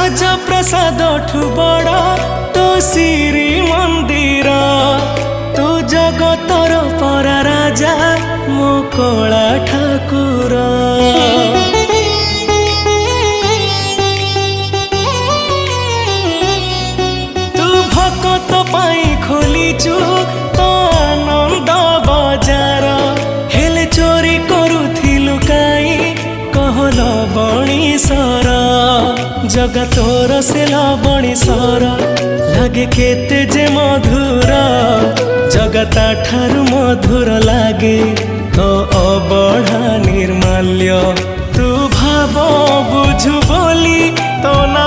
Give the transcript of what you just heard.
ରାଜପ୍ରସାଦ ଠୁ ବଡ଼ ତୋ ଶ୍ରୀ ମନ୍ଦିର। ତୁ ଜଗତର ପରା ରାଜା ମୋ କଳା ଠାକୁର। ତୁ ଭକତ ପାଇଁ ଖୋଲିଛୁ ତ ଆନନ୍ଦ ବଜାର। ହେଲେ ଚୋରି କରୁଥିଲୁ କାଇଁ କହଲ ବଣିସର। जगा तोर से लवणीश्वर लागे केते जे मधुर। जगता ठारु मधुर लागे तो अबढ़ा निर्माल्य। तू भाव बुझु बोली तो ना